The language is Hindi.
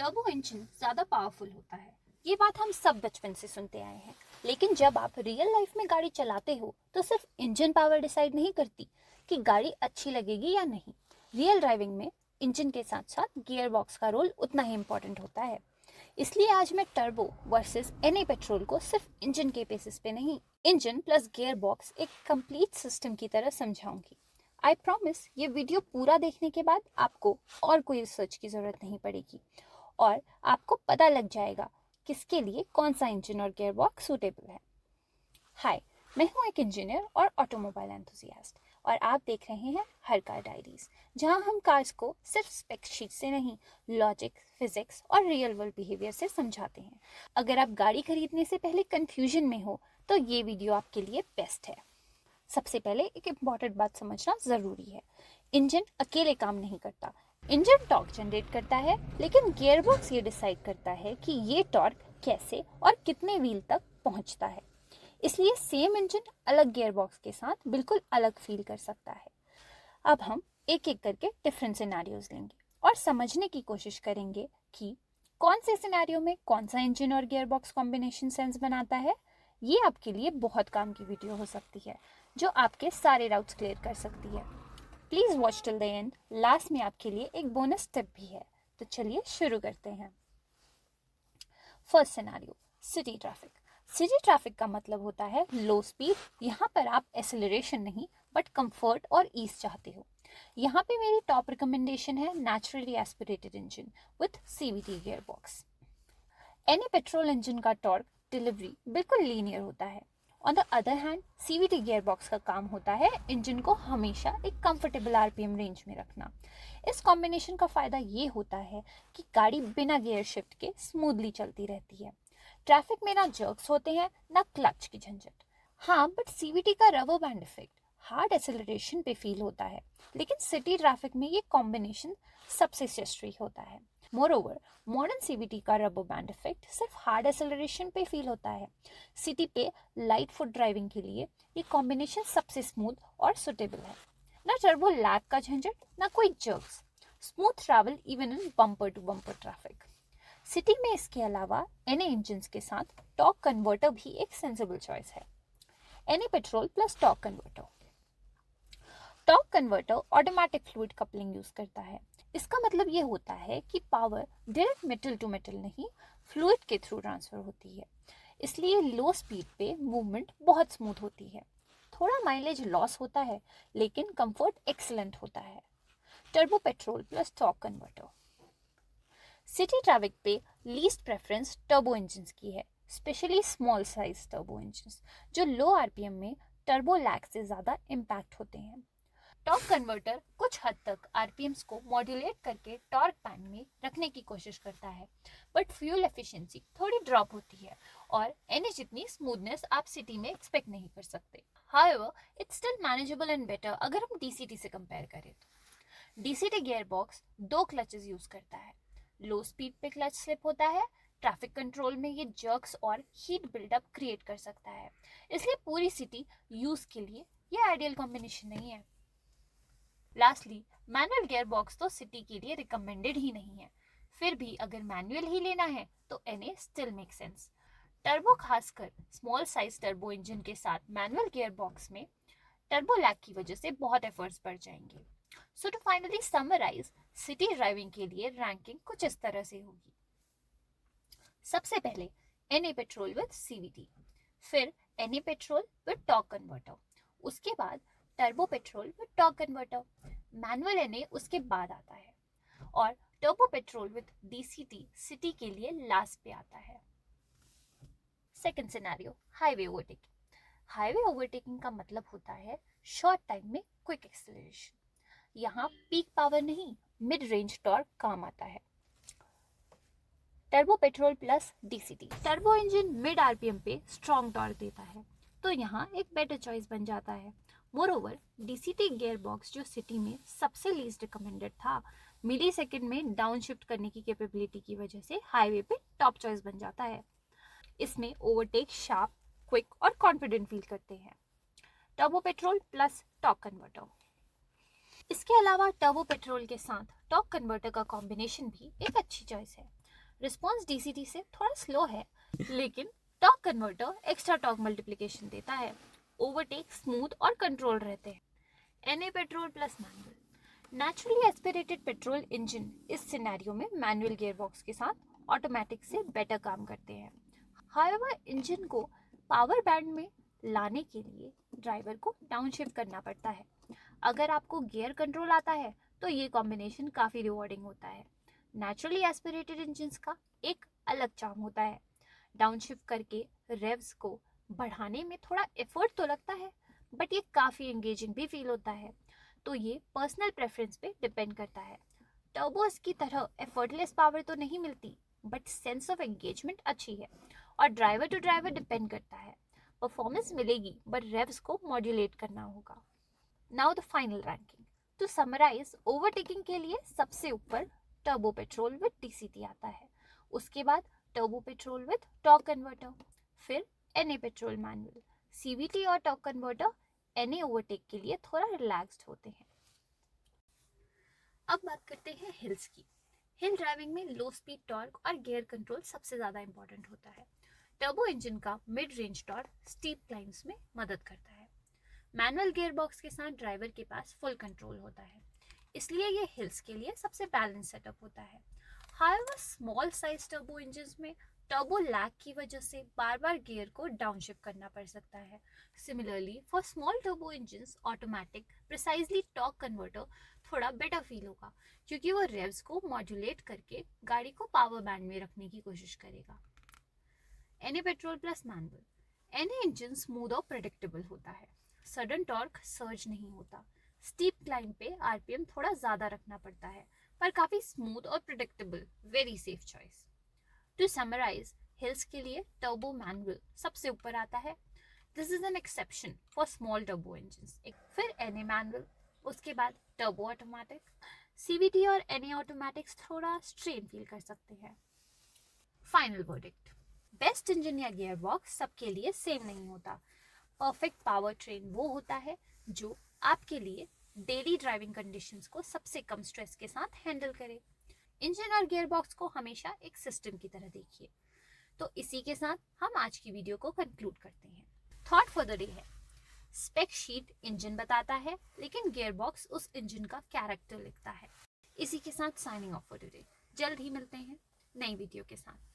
टर्बो इंजन ज़्यादा पावरफुल होता है। ये बात हम सब बचपन से सुनते आए हैं, लेकिन जब आप रियल लाइफ में गाड़ी चलाते हो तो सिर्फ इंजन पावर डिसाइड नहीं करती कि गाड़ी अच्छी लगेगी या नहीं। रियल ड्राइविंग में इंजन के साथ साथ गियर बॉक्स का रोल उतना ही इम्पोर्टेंट होता है। इसलिए आज मैं टर्बो वर्सेस एनए पेट्रोल को सिर्फ इंजन के बेसिस पे नहीं, इंजन प्लस गियर बॉक्स एक कंप्लीट सिस्टम की तरह समझाऊंगी। आई प्रॉमिस ये वीडियो पूरा देखने के बाद आपको और कोई रिसर्च की ज़रूरत नहीं पड़ेगी और आपको पता लग जाएगा किसके लिए कौन सा इंजन और गियर बॉक्स सूटेबल है। हाय, मैं हूँ एक इंजीनियर और ऑटोमोबाइल एंथुसियास्ट और आप देख रहे हैं हर कार डायरीज, जहाँ हम कार्स को सिर्फ स्पेक शीट से नहीं, लॉजिक, फिजिक्स और रियल वर्ल्ड बिहेवियर से समझाते हैं। अगर आप गाड़ी खरीदने से पहले कंफ्यूजन में हो तो ये वीडियो आपके लिए बेस्ट है। सबसे पहले एक इम्पॉर्टेंट बात समझना ज़रूरी है। इंजन अकेले काम नहीं करता। इंजन टॉर्क जनरेट करता है, लेकिन गियरबॉक्स ये डिसाइड करता है कि ये टॉर्क कैसे और कितने व्हील तक पहुंचता है। इसलिए सेम इंजन अलग गियरबॉक्स के साथ बिल्कुल अलग फील कर सकता है। अब हम एक एक करके डिफरेंट सिनेरियोज लेंगे और समझने की कोशिश करेंगे कि कौन से सिनेरियो में कौन सा इंजन और गियरबॉक्स कॉम्बिनेशन सेंस बनाता है। ये आपके लिए बहुत काम की वीडियो हो सकती है, जो आपके सारे डाउट्स क्लियर कर सकती है। Please watch till the end. Last में आपके लिए एक बोनस टिप भी है। तो चलिए शुरू करते हैं। First scenario, city traffic. City traffic का मतलब होता है लो स्पीड। यहाँ पर आप एक्सेलरेशन नहीं बट कंफर्ट और ईज चाहते हो। यहाँ पे मेरी टॉप रिकमेंडेशन है naturally aspirated engine with CVT gear box. Any petrol engine का टॉर्क डिलीवरी बिल्कुल लीनियर होता है। On the other hand CVT gear box का काम होता है इंजन को हमेशा एक कंफर्टेबल आरपीएम रेंज में रखना। इस कॉम्बिनेशन का फ़ायदा ये होता है कि गाड़ी बिना गियर शिफ्ट के स्मूथली चलती रहती है। ट्रैफिक में ना जर्क्स होते हैं ना क्लच की झंझट। हाँ, बट सीवीटी का rubber band effect hard acceleration पे फील होता है, लेकिन सिटी ट्रैफिक में ये कॉम्बिनेशन सबसे स्ट्रेस होता है। मोरओवर, मॉडर्न सीवीटी का रबर बैंड इफेक्ट सिर्फ हार्ड एक्सेलरेशन पे फील होता है। सिटी पे लाइट फुट ड्राइविंग के लिए ये कॉम्बिनेशन सबसे स्मूथ और सुटेबल है। ना टर्बो लैग का झंझट, ना कोई jerks. Smooth travel even in bumper to bumper traffic. City में इसके अलावा एनए इंजन्स के साथ टॉर्क कन्वर्टर भी एक सेंसिबल चॉइस है। NA petrol plus torque converter. Torque converter automatic fluid coupling use करता है। इसका मतलब ये होता है कि power direct metal to metal नहीं, फ्लूइड के थ्रू ट्रांसफर होती है। इसलिए लो स्पीड पे मूवमेंट बहुत स्मूथ होती है। थोड़ा माइलेज लॉस होता है, लेकिन कंफर्ट एक्सीलेंट होता है। Turbo petrol plus torque converter. City traffic पे लीस्ट प्रेफरेंस टर्बो इंजन्स की है, specially small size turbo engines जो लो आरपीएम में टर्बो लैग से ज़्यादा इम्पैक्ट होते हैं। टॉर्क कन्वर्टर कुछ हद तक आरपीएम्स को मॉड्यूलेट करके टॉर्क बैंड में रखने की कोशिश करता है, बट फ्यूल एफिशिएंसी थोड़ी ड्रॉप होती है और एनए जितनी स्मूथनेस आप सिटी में एक्सपेक्ट नहीं कर सकते। However, it's still manageable and better अगर हम डीसीटी से कंपेयर करें तो। DCT gear box 2 clutches use करता है। लो स्पीड पे क्लच स्लिप होता है। ट्रैफिक कंट्रोल में ये जर्क्स और हीट बिल्डअप क्रिएट कर सकता है, इसलिए पूरी सिटी यूज के लिए ये आइडियल कॉम्बिनेशन नहीं है। लास्टली, मैनुअल गियर बॉक्स तो सिटी के लिए रिकमेंडेड ही नहीं है। फिर भी अगर मैनुअल ही लेना है तो NA still make sense. Turbo, खासकर स्मॉल साइज टर्बो इंजन के साथ मैनुअल गियर बॉक्स में टर्बो लैग की वजह से बहुत एफर्ट्स बढ़ जाएंगे। So to finally summarise, city driving के लिए रैंकिंग कुछ इस तरह से होगी। सबसे पहले एनए पेट्रोल विद सीवीटी, फिर NA petrol with torque converter, उसके बाद turbo petrol with torque converter, manual NA उसके बाद आता है और turbo petrol with DCT city के लिए लास्ट पे आता है। Second scenario, highway overtaking. Highway overtaking का मतलब होता है शॉर्ट टाइम में क्विक एक्सेलरेशन। यहाँ पीक पावर नहीं, मिड रेंज टॉर्क काम आता है। Turbo petrol plus DCT. Turbo engine mid RPM पे स्ट्रॉन्ग टॉर्क देता है, तो यहाँ एक बेटर चॉइस बन जाता है। मोरओवर, डीसीटी गियर बॉक्स जो सिटी में सबसे लीस्ट रिकमेंडेड था, मिली सेकेंड में डाउन शिफ्ट करने की कैपेबिलिटी की वजह से हाईवे पे टॉप चॉइस बन जाता है। इसमें ओवरटेक शार्प, क्विक और कॉन्फिडेंट फील करते हैं। Turbo petrol plus torque converter. इसके अलावा टर्बो पेट्रोल के साथ टॉर्क कन्वर्टर का कॉम्बिनेशन भी एक अच्छी चॉइस है। रिस्पॉन्स डीसीटी से थोड़ा स्लो है, लेकिन torque converter extra torque multiplication देता है। ओवरटेक स्मूथ और कंट्रोल रहते हैं। NA petrol plus manual. Naturally aspirated petrol engine इस सिनेरियो में मैनुअल गियरबॉक्स के साथ ऑटोमेटिक से बेटर काम करते हैं। हाउएवर इंजन को पावर बैंड में लाने के लिए ड्राइवर को डाउनशिफ्ट करना पड़ता है। अगर आपको गियर कंट्रोल आता है तो ये कॉम्बिनेशन काफ़ी रिवॉर्डिंग होता है। नेचुरली एस्पिरेटेड इंजन्स का एक अलग चार्म होता है। डाउनशिफ्ट करके रेव्स को बढ़ाने में थोड़ा एफर्ट तो लगता है, बट ये काफ़ी एंगेजिंग भी फील होता है। तो ये पर्सनल प्रेफरेंस पे डिपेंड करता है। टर्बोस की तरह एफर्टलेस पावर तो नहीं मिलती, बट सेंस ऑफ एंगेजमेंट अच्छी है और ड्राइवर टू ड्राइवर डिपेंड करता है। परफॉर्मेंस मिलेगी बट रेव्स को मॉड्यूलेट करना होगा। Now the final ranking. To summarise, overtaking के लिए सबसे ऊपर टर्बो पेट्रोल विद डीसीटी आता है, उसके बाद turbo petrol with torque converter, फिर एनए पेट्रोल मैनुअल। सीवीटी और टॉर्क कन्वर्टर एनए ओवरटेक के लिए थोड़ा रिलैक्स्ड होते हैं। अब बात करते हैं हिल्स की। हिल ड्राइविंग में लो स्पीड टॉर्क और गियर कंट्रोल सबसे ज़्यादा इंपॉर्टेंट होता है। टर्बो इंजन का mid range torque steep climbs में मदद करता है। मैनुअल गियर बॉक्स के साथ ड्राइवर के पास फुल कंट्रोल होता है, इसलिए ये हिल्स के लिए सबसे बैलेंस सेटअप होता है। However small size turbo engines में टर्बो लैग की वजह से बार बार गियर को डाउनशिफ्ट करना पड़ सकता है। Similarly for small turbo engines, automatic precisely torque converter थोड़ा बेटर फील होगा, क्योंकि वो रेव्स को मॉड्यूलेट करके गाड़ी को पावर बैंड में रखने की कोशिश करेगा। NA petrol plus manual. NA engine smooth और प्रेडिक्टेबल होता है, सडन टॉर्क सर्ज नहीं होता। स्टीप क्लाइंब पे आरपीएम थोड़ा ज़्यादा रखना पड़ता है, पर काफ़ी स्मूथ और predictable, very safe choice. To summarise, hills के लिए टर्बो मैनुअल सबसे ऊपर आता है। This is an exception for small turbo engines. फिर एनए मैनुअल, उसके बाद टर्बो ऑटोमेटिक। सीवीटी और एनए ऑटोमेटिक्स थोड़ा स्ट्रेन फील कर सकते हैं। Final verdict. बेस्ट इंजन या गियर बॉक्स सबके लिए सेम नहीं होता। परफेक्ट पावर ट्रेन वो होता है जो आपके लिए डेली ड्राइविंग कंडीशंस को सबसे कम स्ट्रेस के साथ हैंडल करे। इंजन और गियर बॉक्स को हमेशा एक सिस्टम की तरह देखिए। तो इसी के साथ हम आज की वीडियो को कंक्लूड करते हैं। थॉट फॉर द डे है, स्पेक शीट इंजन बताता है, लेकिन गियर बॉक्स उस इंजन का कैरेक्टर लिखता है। इसी के साथ साइनिंग ऑफ फॉर टुडे। जल्द ही मिलते हैं नई वीडियो के साथ।